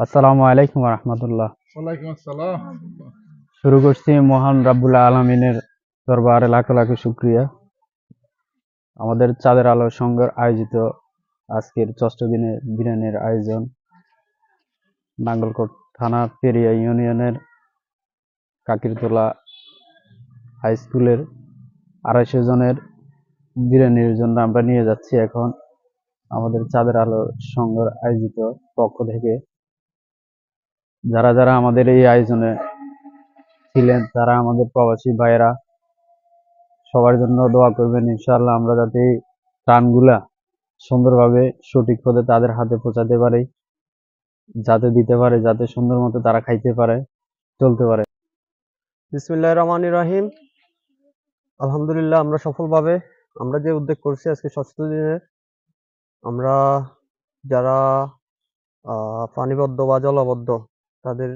আসসালামু আলাইকুম রহমতুল্লাহ। ওয়ালাইকুম আসসালাম। শুরু করছি মহান রাব্বুল আলমিনের দরবারে লাখো লাখো শুক্রিয়া। আমাদের চাঁদের আলো সংঘের আয়োজিত আজকের ষষ্ঠ দিনে বিরিয়ানির আয়োজন নাঙ্গলকোট থানা পেরিয়া ইউনিয়নের কাকিরতলা হাই স্কুলের 250 জনের বিরিয়ানির জন্য আমরা নিয়ে যাচ্ছি এখন আমাদের চাঁদের আলো সংঘের আয়োজিত পক্ষ থেকে। যারা যারা আমাদের এই আয়োজনে ছিলেন তারা আমাদের প্রবাসী ভাইয়েরা, সবার জন্য দোয়া করবেন। ইনশাআল্লাহ আমরা যাতে এই ত্রাণগুলা সুন্দরভাবে সঠিক পথে তাদের হাতে পৌঁছাতে পারি, যাতে দিতে পারে, যাতে সুন্দর মতো তারা খাইতে পারে, চলতে পারে। বিসমিল্লাহির রহমানির রহিম। আলহামদুলিল্লাহ, আমরা সফলভাবে আমরা যে উদ্যোগ করছি আজকে ষষ্ঠ দিনে, আমরা যারা পানিবদ্ধ বা জলবদ্ধ তাদের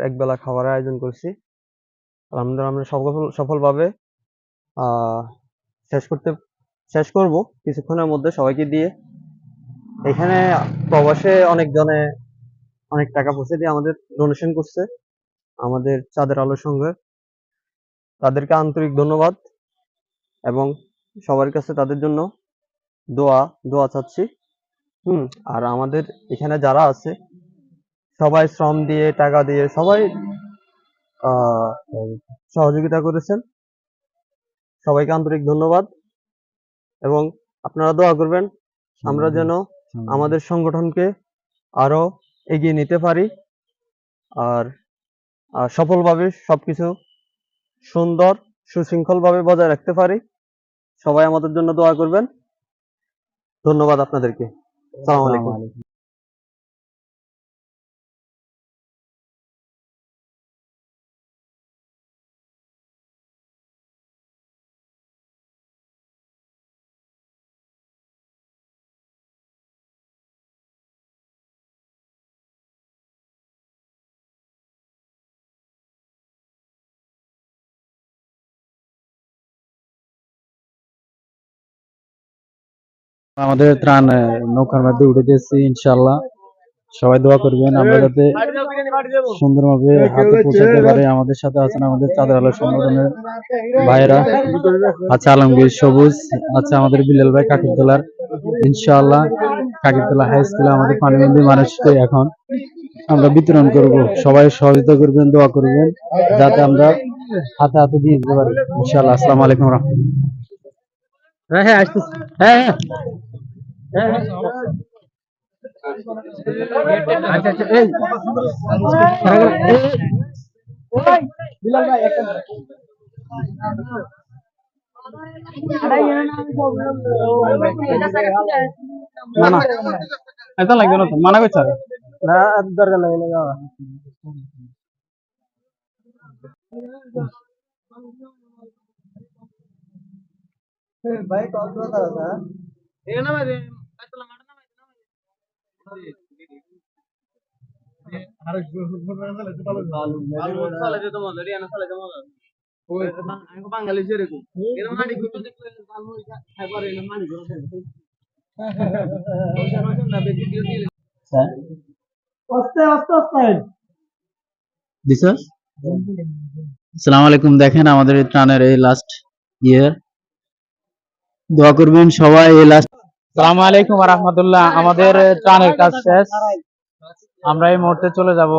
একবেলা খাবারের আয়োজন করছি। আলহামদুলিল্লাহ আমরা সফলভাবে আহ শেষ করব কিছুক্ষণের মধ্যে সবাইকে দিয়ে। এখানে প্রবাসে অনেক টাকা পয়সা দিয়ে আমাদের ডোনেশন করছে আমাদের চাঁদের আলো সংঘে। তাদেরকে আন্তরিক ধন্যবাদ এবং সবার কাছে তাদের জন্য দোয়া চাচ্ছি। আর আমাদের এখানে যারা আছে সবাই শ্রম দিয়ে, টাকা দিয়ে সবাই সহযোগিতা করেছেন। সবাইকে আন্তরিক ধন্যবাদ এবং আপনারা দোয়া করবেন আমরা যেন আমাদের সংগঠনকে আরো এগিয়ে নিতে পারি আর সফলভাবে সবকিছু সুন্দর সুশৃঙ্খলভাবে বজায় রাখতে পারি। সবাই আমাদের জন্য দোয়া করবেন। ধন্যবাদ আপনাদেরকে। আসসালামু আলাইকুম। আমাদের ত্রাণ নৌকার মধ্যে উঠেছি, ইনশাআল্লাহ সবাই দোয়া করবেন আমরা যাতে সুন্দরভাবে হাতে পৌঁছাতে পারি। আমাদের সাথে আছেন আমাদের চাঁদের আলো সংগঠনের ভাইয়েরা, আচ্ছা আলমগীর সবুজ, আচ্ছা আমাদের বিলাল ভাই কাকিরতলার। ইনশাআল্লাহ কাকিরতলা হাই স্কুলে আমাদের পানিবন্দী মানুষকে এখন আমরা বিতরণ করব। সবাই সহযোগিতা করবেন, দোয়া করবেন যাতে আমরা হাতে হাতে দিয়ে দিতে পারি ইনশাআল্লাহ। আসসালামু আলাইকুম রহমতুল্লাহ। হ্যাঁ আসতেছি। হ্যাঁ আচ্ছা আচ্ছা এই বিলাল ভাই একটা না না এটা লাগবে না তো, মানা করছে না, দরকার লাগে না। ভাই কত কথা না এখানে না ভাই আসলে মাঠে না ভাই আরে চলে যেত মজা রিয়ানা চলে যেত মজা ওই আমি বাঙালি যেরকম এরকম মাটি গুলো দেখলে ভালো খাই পারে না মাটি গুলো আসসালামু আলাইকুম। দেখেন আমাদের এই ত্রাণের এই লাস্ট ইয়ার, দোয়া করবেন সবাই এই লাস্ট। আসসালামু আলাইকুম রহমতুল্লাহ। আমাদের ত্রাণের কাজ শেষ, আমরা এই মুহূর্তে চলে যাব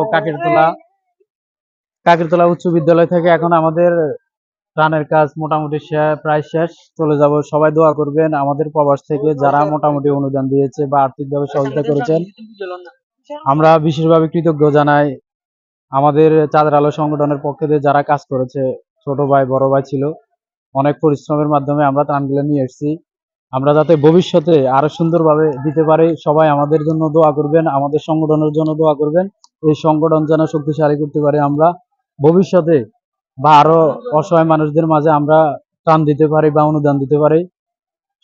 কাকিরতলা উচ্চ বিদ্যালয় থেকে। এখন আমাদের ত্রাণের কাজ মোটামুটি প্রায় শেষ, চলে যাব। সবাই দোয়া করবেন আমাদের প্রবাস থেকে যারা মোটামুটি অনুদান দিয়েছে বা আর্থিকভাবে সহযোগিতা করেছেন, আমরা বিশেষভাবে কৃতজ্ঞ জানাই। আমাদের চাঁদের আলো সংগঠনের পক্ষে থেকে যারা কাজ করেছে, ছোট ভাই বড় ভাই ছিল, অনেক পরিশ্রমের মাধ্যমে আমরা ত্রাণগুলো নিয়ে এসেছি। আমরা যাতে ভবিষ্যতে আরো সুন্দরভাবে দিতে পারি, সবাই আমাদের জন্য দোয়া করবেন, আমাদের সংগঠনের জন্য দোয়া করবেন। এই সংগঠন যেন শক্তিশালী করতে পারি আমরা ভবিষ্যতে, বা আরো অসহায় মানুষদের মাঝে আমরা ত্রাণ দিতে পারি বা অনুদান দিতে পারি।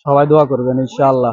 সবাই দোয়া করবেন ইনশাআল্লাহ।